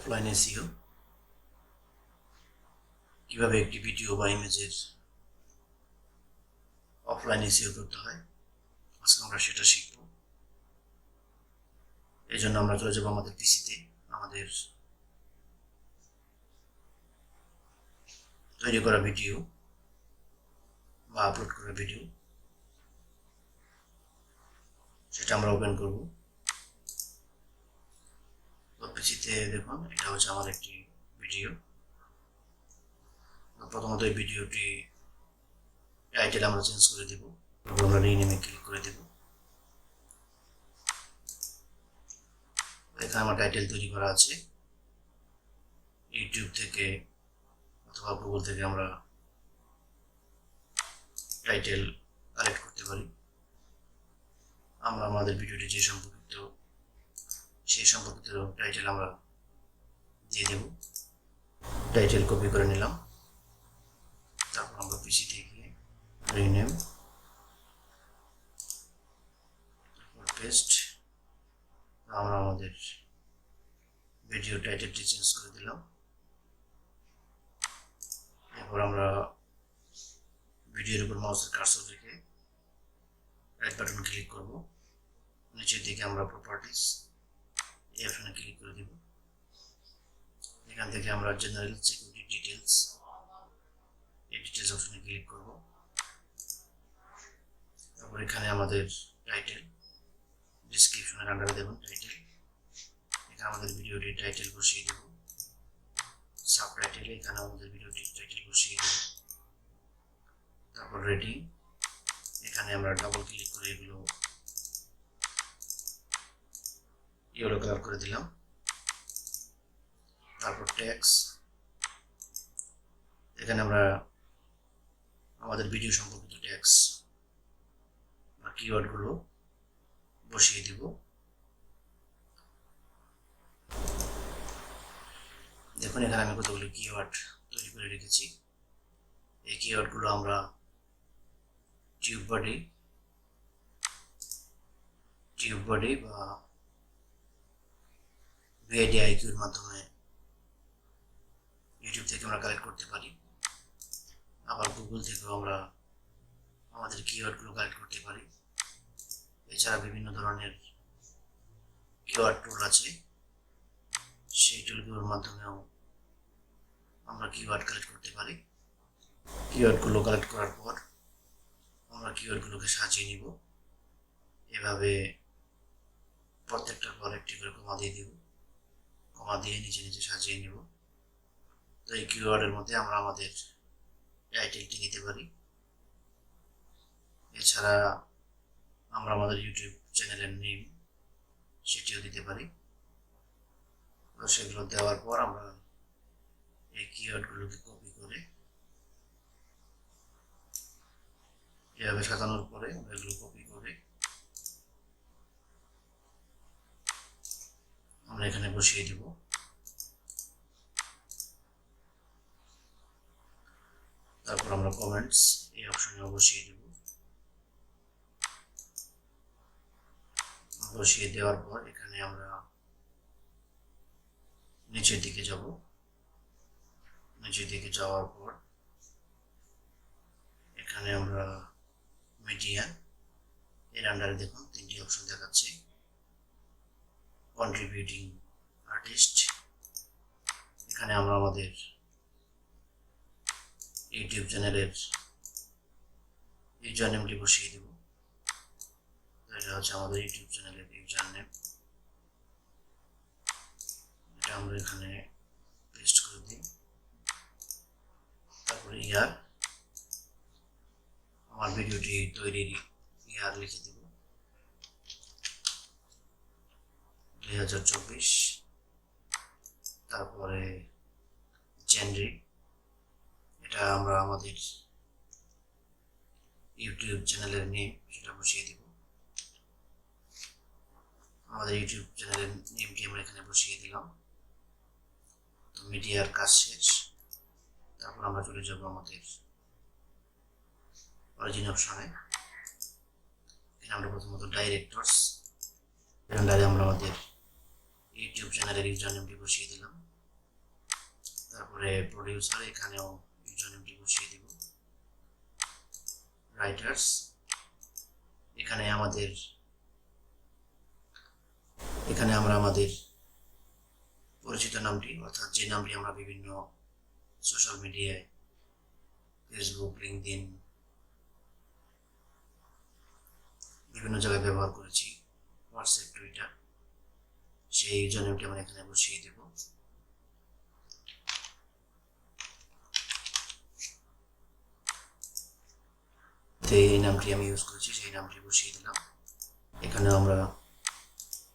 Offline SEO কিভাবে একটি video বা ইমেজের অফলাইন এসইও করতে হয় আজকে আমরা সেটা শিখব। এই জন্য আমরা চলে যাব আমাদের পিসিতে, আমাদের তৈরি করা ভিডিও বা আপলোড করা ভিডিও সেটা আমরা ওপেন করব। তো পিসিতে দেখুন, এটা হচ্ছে আমার একটি ভিডিও। প্রথমত এই ভিডিওটি টাইটেল আমরা চেঞ্জ করে দেব, আমরা রিনেমে ক্লিক করে দেব। এখানে আমার টাইটেল তৈরি করা আছে। ইউটিউব থেকে অথবা গুগল থেকে আমরা টাইটেল কালেক্ট করতে পারি। আমরা আমাদের ভিডিওটি যে সম্পর্কিত সেই সম্পর্কিত টাইটেল আমরা দিয়ে দেব। টাইটেল কপি করে নিলাম, তারপর আমরা পিসি থেকে রিনেম, তারপর পেস্ট। আমরা আমাদের ভিডিও টাইটেলটি চেঞ্জ করে দিলাম। এরপর আমরা ভিডিওর উপর মাউসের কার্সর রেখে রাইট বাটন ক্লিক করব। নিচের দিকে আমরা প্রপার্টিজ এই অপশনে ক্লিক করে দেব। এখান থেকে আমরা জেনারেল সিকিউরিটি ডিটেইলস এই ডিটেইলস অপশনে ক্লিক করব। তারপর এখানে আমাদের টাইটেল, ডেসক্রিপশনের আন্ডারে দেবেন টাইটেল। এখানে আমাদের ভিডিওটির টাইটেল বসিয়ে দেব। সাবটাইটেল, এখানে আমাদের ভিডিওটির টাইটেল বসিয়ে দেব। তারপর রেটিং, এখানে আমরা ডাবল ক্লিক করে এগুলো ইয়েলো কালার করে দিলাম। তারপর ট্যাক্স, এখানে আমরা আমাদের ভিডিও সম্পর্কিত ট্যাক্স বা কিওয়ার্ডগুলো বসিয়ে দিব। দেখুন এখানে আমি কতগুলো কিওয়ার্ড তৈরি করে রেখেছি। এই কিওয়ার্ডগুলো আমরা টিউব বডি বা ভিআইডিআইকিউর মাধ্যমে ইউটিউব থেকে আমরা কালেক্ট করতে পারি। আবার গুগল থেকেও আমরা আমাদের কিওয়ার্ডগুলো কালেক্ট করতে পারি। এছাড়া বিভিন্ন ধরনের কিওয়ার্ড টুল আছে, সেই টুলগুলোর মাধ্যমেও আমরা কিওয়ার্ড কালেক্ট করতে পারি। কিওয়ার্ডগুলো কালেক্ট করার পর আমরা কিওয়ার্ডগুলোকে সাজিয়ে নিব। এভাবে প্রত্যেকটার পর একটি করে কমা দিয়ে দিব, কমা দিয়ে নিচে নিচে সাজিয়ে নিব। তো এই কিওয়ার্ডের মধ্যে আমরা আমাদের টাইটেলটি দিতে পারি। এছাড়া আমরা আমাদের ইউটিউব চ্যানেলের নেম সেটিও দিতে পারি। তো সেগুলো দেওয়ার পর আমরা এই কিওয়ার্ডগুলোকে কপি করে এভাবে সাজানোর পরে এগুলো কপি করে আমরা এখানে বসিয়ে দিব। তারপর আমরা কমেন্টস এই অপশনে বসিয়ে দেব। বসিয়ে দেওয়ার পর এখানে আমরা নিচের দিকে যাব। নিচের দিকে যাওয়ার পর এখানে আমরা মিডিয়া এর আন্ডারে দেখুন তিনটি অপশন দেখাচ্ছে। কন্ট্রিবিউটিং আর্টিস্ট, এখানে আমরা আমাদের ইউটিউব চ্যানেলের ইউজার নেমটি বসিয়ে দেব। এটা হচ্ছে আমাদের ইউটিউব চ্যানেলের ইউজার নেম। এটা আমরা এখানে পেস্ট করে দিই। তারপরে ইয়ার, আমার ভিডিওটি তৈরির ইয়ার লিখে দেব 2024। তারপরে জেনরি, এটা আমরা আমাদের ইউটিউব চ্যানেলের নেম সেটা বসিয়ে দিব। আমাদের ইউটিউব চ্যানেলের নেমটি আমরা এখানে বসিয়ে দিলাম। তো মিডিয়ার কাজ শেষ। তারপর আমরা চলে যাব আমাদের অরিজিন অপশনে। এখানে আমরা প্রথমত ডাইরেক্টরস এর আন্ডারে আমরা আমাদের ইউটিউব চ্যানেলের ইউজার নেমটি বসিয়ে দিলাম। তারপরে প্রডিউসার, এখানেও ইউজার নেমটি বসিয়ে দেব। রাইটার্স, এখানে আমরা আমাদের পরিচিত নামটি, অর্থাৎ যে নামটি আমরা বিভিন্ন সোশ্যাল মিডিয়ায় ফেসবুক, লিঙ্কডইন বিভিন্ন জায়গায় ব্যবহার করেছি, হোয়াটসঅ্যাপ, টুইটার, সেই ইউজার নেমটি আমরা এখানে বসিয়ে দেব। এই নামটি আমি ইউজ করেছি, সেই নামটি বসিয়ে দিলাম। এখানে আমরা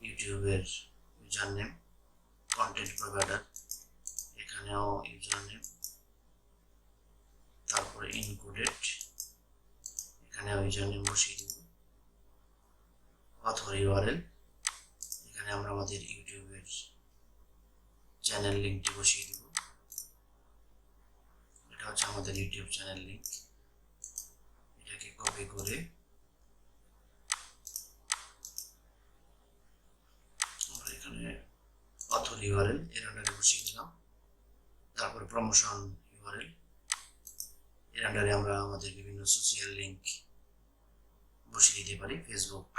ইউটিউবের ইউজার নেম, কন্টেন্ট প্রোভাইডার, এখানেও ইউজার নেম, তারপরে ইনক্লুডেড, এখানেও ইউজার নেম বসিয়ে দেব। অথর ইউআরএল, এখানে আমরা আমাদের ইউটিউবের চ্যানেল লিঙ্কটি বসিয়ে দেব। এটা হচ্ছে আমাদের ইউটিউব চ্যানেল লিঙ্ক। এটাকে কপি করে আমরা এখানে অথর ইউআরএল এর আন্ডারে বসিয়ে দিলাম। তারপরে প্রমোশন ইউআরএল, এর আন্ডারে আমরা আমাদের বিভিন্ন সোশ্যাল লিঙ্ক বসিয়ে দিতে পারি, ফেসবুক,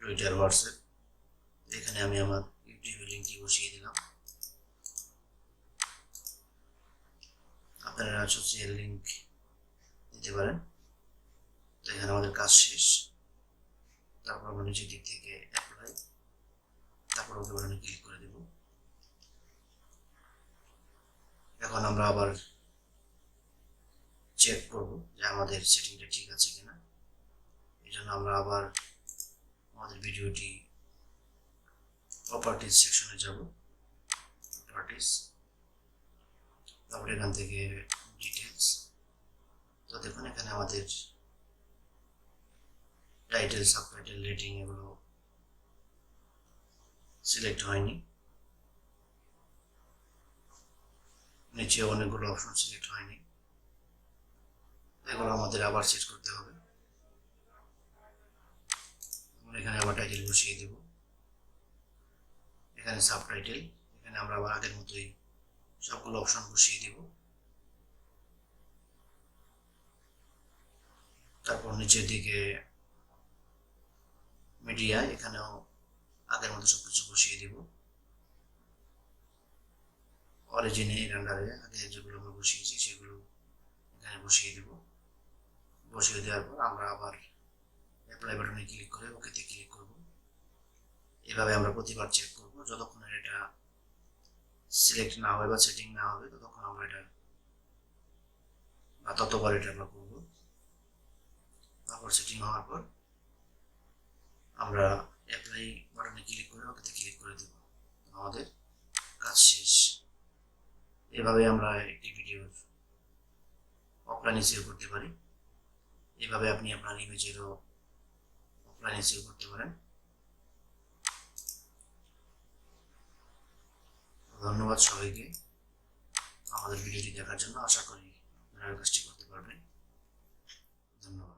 টুইটার, হোয়াটসঅ্যাপ। এখানে আমি আমার ইউটিউবের লিঙ্কটি বসিয়ে দিলাম। আপনারা সোশ্যাল লিঙ্ক দিতে পারেন। তো এখানে আমাদের কাজ শেষ। তারপর আমরা নিচের দিক থেকে অ্যাপ্লাই, তারপর ওকে বাটনে ক্লিক করে দেব। এখন আমরা আবার চেক করব যে আমাদের সেটিংটা ঠিক আছে কিনা। এই জন্য আমরা আবার আমাদের ভিডিওটি প্রপার্টিজ সেকশনে যাব, প্রপার্টিজ, তারপরে এখান থেকে ডিটেলস। তো দেখুন এখানে আমাদের টাইটেল, সাবটাইটেল, রেটিং এগুলো সিলেক্ট হয়নি। নিচে অনেকগুলো অপশন সিলেক্ট হয়নি, এগুলো আমাদের আবার সেট করতে হবে। এখানে আবার টাইটেল বসিয়ে দেব, এখানে সাবটাইটেল, এখানে আমরা আবার আগের মতোই সবগুলো অপশন বসিয়ে দেব। তারপর নিচের দিকে মিডিয়া, এখানেও আগের মতো সবকিছু বসিয়ে দেব। অরিজিনে এর আন্ডারে আগে যেগুলো আমরা বসিয়েছি সেগুলো এখানে বসিয়ে দেব। বসিয়ে দেওয়ার পর আমরা আবার অ্যাপ্লাই বাটনে ক্লিক করে ওকেতে ক্লিক করব। এভাবে আমরা প্রতিবার চেক করব, যতক্ষণ এটা সিলেক্ট না হয় বা সেটিং না হবে ততক্ষণ আমরা এটা ততবার এটা আমরা করব। তারপর সেটিং হওয়ার পর আমরা অ্যাপ্লাই বাটনে ক্লিক করে ওকেতে ক্লিক করে দেব। আমাদের কাজ শেষ। এভাবে আমরা একটি ভিডিওর অফলাইন এসইও করতে পারি। এভাবে আপনি আপনার ইমেজেরও অফলাইন এসইও করতে পারেন। ধন্যবাদ সবাইকে আমাদের ভিডিওটি দেখার জন্য। আশা করি আপনারা কাজটি করতে পারবেন। ধন্যবাদ।